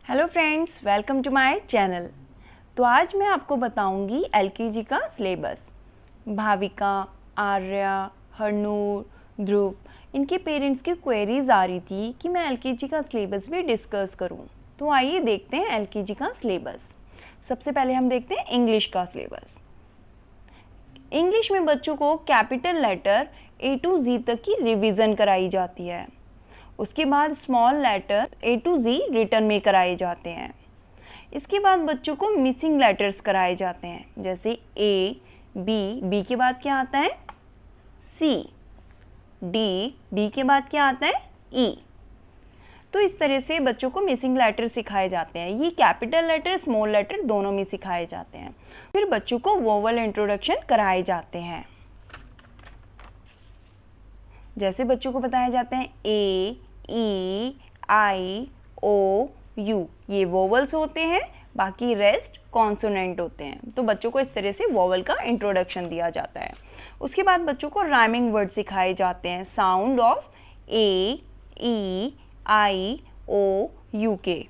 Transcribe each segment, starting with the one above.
Hello friends, welcome to my channel. तो आज मैं आपको बताऊंगी एलकेजी का सिलेबस। भाविका, आर्या, हरनूर, ध्रुव, इनके पेरेंट्स की क्वेरीज आ रही थी कि मैं एलकेजी का सिलेबस भी डिस्कस करूं। तो आइए देखते हैं एलकेजी का सिलेबस। सबसे पहले हम देखते हैं इंग्लिश का सिलेबस। इंग्लिश में बच्चों को capital letter A to Z तक की रिवीजन कराई जाती है। उसके बाद small letter A to Z written में कराए जाते हैं। इसके बाद बच्चों को मिसिंग लेटर्स कराए जाते हैं, जैसे A, B के बाद क्या आता है C, D के बाद क्या आता है E। तो इस तरह से बच्चों को मिसिंग लेटर सिखाए जाते हैं। ये कैपिटल लेटर, स्मॉल लेटर दोनों में सिखाए जाते हैं। फिर बच्चों को वोवल इंट्रोडक्शन कराए जाते हैं। जैसे बच्चों को बताया जाता है A, E, I, O, U, ये वोवल्स होते हैं, बाकी रेस्ट कॉन्सोनेंट होते हैं। तो बच्चों को इस तरह से वोवल का इंट्रोडक्शन दिया जाता है। उसके बाद बच्चों को राइमिंग वर्ड सिखाए जाते हैं, sound of A, E, I, O, U के।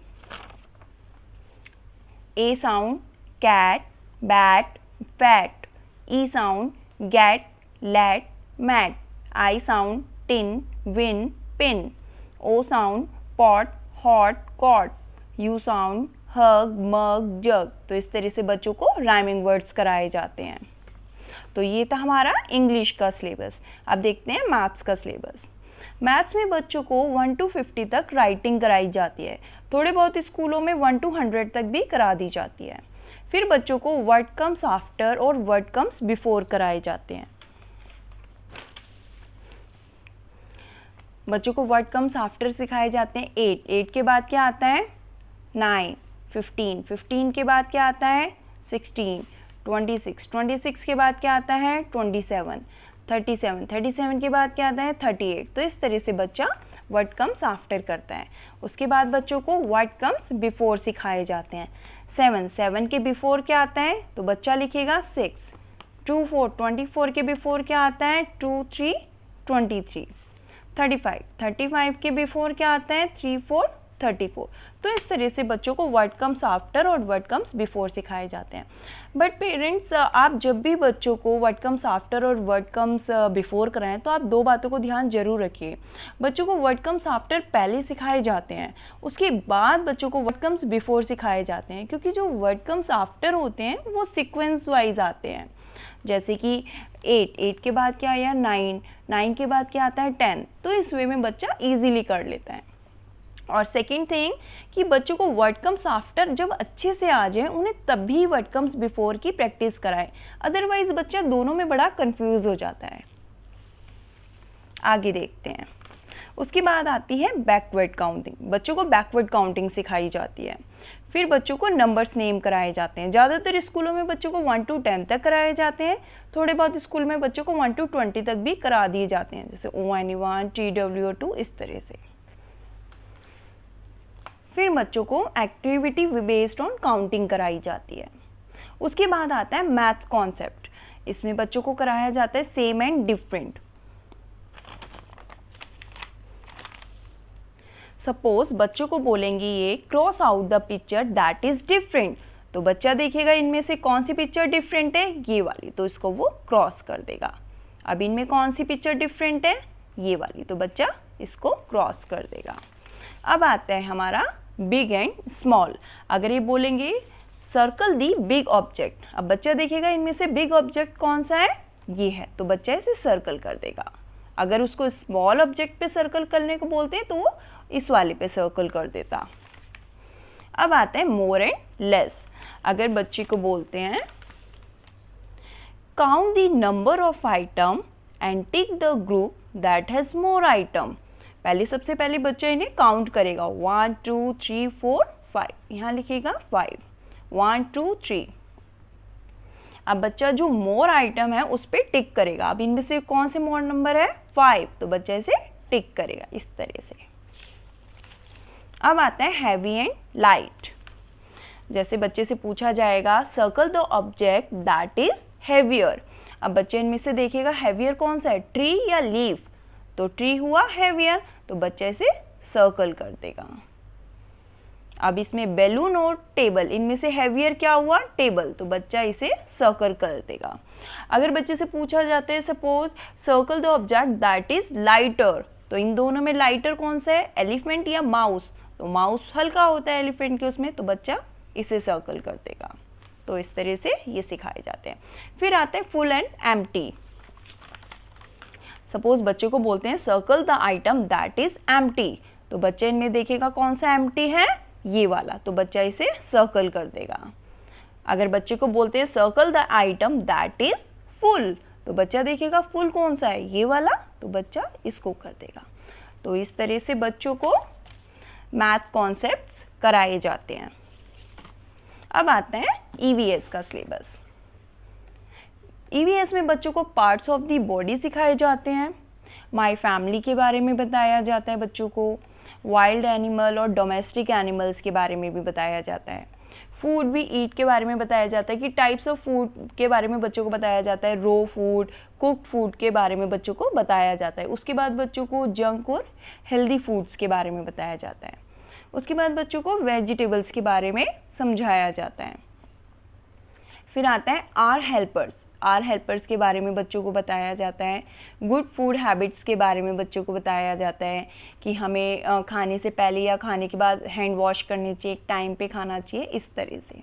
A sound cat, bat, fat. E sound get, let, mat. I sound tin, win, pin. O sound pot, hot, cot. U sound hug, mug, jug. तो इस तरह से बच्चों को rhyming words कराए जाते हैं। तो ये था हमारा इंग्लिश का सिलेबस। अब देखते हैं मैथ्स का सिलेबस। मैथ्स में बच्चों को 1 to 50 तक राइटिंग कराई जाती है। थोड़े बहुत स्कूलों में 1 to 100 तक भी करा दी जाती है। फिर बच्चों को वर्ड कम्स आफ्टर और वर्ड कम्स बिफोर कराए जाते हैं। बच्चों को वर्ड कम्स आफ्टर सिखाए जाते हैं 8 के बाद क्या आता है 9, 15 के बाद क्या आता है 16, 26 के बाद क्या आता है 27, 37 के बाद क्या आता है 38। तो इस तरह से बच्चा वर्ड कम्स आफ्टर करता है। उसके बाद बच्चों को वर्ड कम्स बिफोर सिखाए जाते हैं। 7 के बिफोर क्या आता है तो बच्चा लिखेगा 6, 2, 4, 24 के बिफोर क्या आता है 2, 3, 23। 35 के बिफोर क्या आता है 3, 4, 34। तो इस तरह से बच्चों को वर्ड कम्स आफ्टर और वर्ड कम्स बिफोर सिखाए जाते हैं। बट पेरेंट्स, आप जब भी बच्चों को वर्ड कम्स आफ्टर और वर्ड कम्स बिफोर कराएं तो आप दो बातों को ध्यान जरूर रखिए। बच्चों को वर्ड कम्स आफ्टर पहले सिखाए जाते हैं, उसके बाद बच्चों को वर्ड कम्स बिफोर सिखाए जाते हैं, क्योंकि जो वर्ड कम्स आफ्टर होते हैं वो सिक्वेंस वाइज आते हैं। जैसे कि 8 के बाद क्या आया 9 के बाद क्या आता है 10। तो इस वे में बच्चा इजीली कर लेता है। और सेकंड थिंग कि बच्चों को वर्ड कम्स आफ्टर जब अच्छे से आ जाए उन्हें तभी वर्ड कम्स बिफोर की प्रैक्टिस कराएं, अदरवाइज बच्चा दोनों में बड़ा कंफ्यूज हो जाता है। आगे देखते हैं। उसके बाद आती है बैकवर्ड काउंटिंग। बच्चों को बैकवर्ड काउंटिंग सिखाई जाती है। फिर बच्चों को नंबर्स नेम कराए जाते हैं। ज़्यादातर स्कूलों में बच्चों को 1 to 10 तक कराए जाते हैं। थोड़े बहुत स्कूल में बच्चों को 1 to 20 तक भी करा दिए जाते हैं, जैसे ONE1, TWO2, इस तरह से। फिर बच्चों को एक्टिविटी बेस्ड ऑन काउंटिंग कराई जाती है। उसके बाद आता है मैथ्स कॉन्सेप्ट। इसमें बच्चों को कराया जाता है सेम एंड डिफरेंट। सपोज बच्चों को बोलेंगे ये cross out the picture that is different, तो बच्चा देखेगा इनमें से कौन सी पिक्चर डिफरेंट है, ये वाली, तो इसको वो क्रॉस कर देगा। अब इनमें कौन सी पिक्चर डिफरेंट है, ये वाली, तो बच्चा इसको क्रॉस कर देगा। अब आता है हमारा बिग एंड स्मॉल। अगर ये बोलेंगे सर्कल दी बिग ऑब्जेक्ट, अब बच्चा देखेगा इनमें से बिग ऑब्जेक्ट कौन सा है, ये है, तो बच्चा इसे सर्कल कर देगा। अगर उसको स्मॉल ऑब्जेक्ट पे सर्कल करने को बोलते हैं तो वो इस वाले पे सर्कल कर देता। अब आते हैं मोर एंड लेस। अगर बच्चे को बोलते हैं count the number of item and tick the group that has more item, सबसे पहले बच्चा इन्हें काउंट करेगा 1, 2, 3, 4, 5, यहाँ लिखेगा 5, 1, 2, 3। अब बच्चा जो मोर आइटम है उस पर टिक करेगा। अब इनमें से कौन से मोर नंबर है 5, तो बच्चा इसे टिक करेगा इस तरह से। अब आता है हैवी एंड लाइट। जैसे बच्चे से पूछा जाएगा circle the object that is heavier. अब बच्चे इनमें से देखेगा हेवियर कौन सा है, ट्री या लीफ, तो ट्री हुआ हेवियर, तो बच्चे इसे सर्कल कर देगा। अब इसमें बैलून और टेबल, इनमें से हैवियर क्या हुआ? टेबल, तो बच्चा इसे सर्कल कर देगा। अगर बच्चे से पूछा जाता है suppose circle the object that is lighter, तो इन दोनों में लाइटर कौन सा है, एलिफेंट या माउस? तो माउस हल्का होता है एलिफेंट के उसमें, तो बच्चा इसे सर्कल कर देगा। तो इस तरह से ये सिखाए जाते हैं। फिर आते हैं फुल एंड एम्प्टी। सपोज बच्चे को बोलते हैं circle the item that is empty, तो बच्चे इनमें देखेगा कौन सा एम्प्टी है, ये वाला, तो बच्चा इसे सर्कल कर देगा। अगर बच्चे को बोलते हैं circle the item that is full, तो बच्चा देखेगा फुल कौन सा है, ये वाला, तो बच्चा इसको कर देगा। तो इस तरह से बच्चों को मैथ कॉन्सेप्ट्स कराए जाते हैं। अब आते हैं ईवीएस का सिलेबस। ईवीएस में बच्चों को पार्ट्स ऑफ द बॉडी सिखाए जाते हैं, माय फैमिली के बारे में बताया जाता है बच्चों को, वाइल्ड एनिमल और डोमेस्टिक एनिमल्स के बारे में भी बताया जाता है, फूड भी ईट के बारे में बताया जाता है कि टाइप्स ऑफ फूड के बारे में बच्चों को बताया जाता है, रो फूड, कुक फूड के बारे में बच्चों को बताया जाता है। उसके बाद बच्चों को जंक और हेल्दी फूड्स के बारे में बताया जाता है। उसके बाद बच्चों को वेजिटेबल्स के बारे में समझाया जाता है। फिर आता है आर हेल्पर्स के बारे में बच्चों को बताया जाता है। गुड फूड हैबिट्स के बारे में बच्चों को बताया जाता है कि हमें खाने से पहले या खाने के बाद हैंड वॉश करनी चाहिए, एक टाइम पे खाना चाहिए, इस तरह से।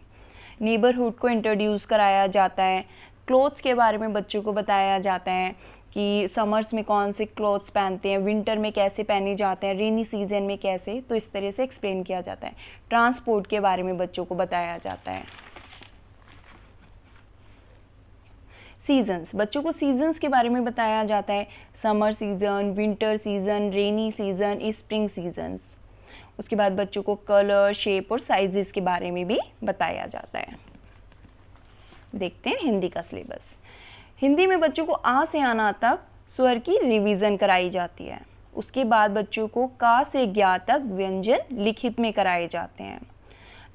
नेबरहुड को इंट्रोड्यूस कराया जाता है। क्लोथ्स के बारे में बच्चों को बताया जाता है कि समर्स में कौन से क्लोथ्स पहनते हैं, विंटर में कैसे पहने जाते हैं, रेनी सीजन में कैसे, तो इस तरह से एक्सप्लेन किया जाता है। ट्रांसपोर्ट के बारे में बच्चों को बताया जाता है। सीजन्स, बच्चों को सीजन्स के बारे में बताया जाता है, summer season, winter season, rainy season, spring seasons. उसके बाद बच्चों को कलर, शेप और साइजेस के बारे में भी बताया जाता है। देखते हैं हिंदी का सिलेबस। हिंदी में बच्चों को आ से आना तक स्वर की रिवीजन कराई जाती है। उसके बाद बच्चों को का से ज्ञा तक व्यंजन लिखित में कराए जाते हैं।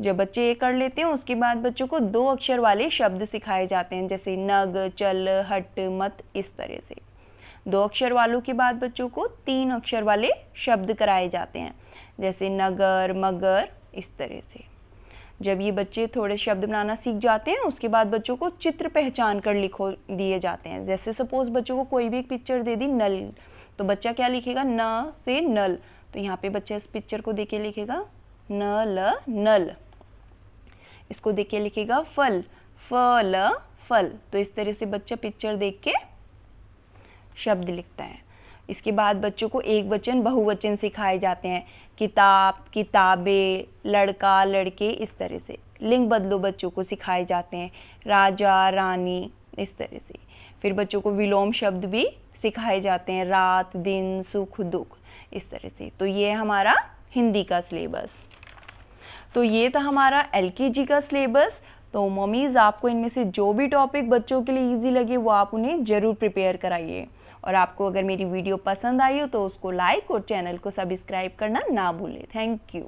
जब बच्चे ये कर लेते हैं उसके बाद बच्चों को 2 अक्षर वाले शब्द सिखाए जाते हैं, जैसे नग, चल, हट, मत, इस तरह से। 2 अक्षर वालों के बाद बच्चों को 3 अक्षर वाले शब्द कराए जाते हैं, जैसे नगर, मगर, इस तरह से। जब ये बच्चे थोड़े शब्द बनाना सीख जाते हैं उसके बाद बच्चों को चित्र पहचान कर लिखो दिए जाते हैं। जैसे सपोज बच्चों को कोई भी एक पिक्चर दे दी नल, तो बच्चा क्या लिखेगा, न से नल, तो यहाँ पे बच्चा इस पिक्चर को देख के लिखेगा न ल नल। इसको देख के लिखेगा फल, फल फल। तो इस तरह से बच्चा पिक्चर देख के शब्द लिखता है। इसके बाद बच्चों को एक वचन बहुवचन सिखाए जाते हैं, किताब, किताबें, लड़का, लड़के, इस तरह से। लिंग बदलो बच्चों को सिखाए जाते हैं, राजा, रानी, इस तरह से। फिर बच्चों को विलोम शब्द भी सिखाए जाते हैं, रात, दिन, सुख, दुख, इस तरह से। तो ये हमारा हिंदी का सिलेबस। तो ये था हमारा LKG का सिलेबस। तो मम्मीज़ आपको इनमें से जो भी टॉपिक बच्चों के लिए इजी लगे वो आप उन्हें ज़रूर प्रिपेयर कराइए। और आपको अगर मेरी वीडियो पसंद आई हो तो उसको लाइक और चैनल को सब्सक्राइब करना ना भूलें। Thank you.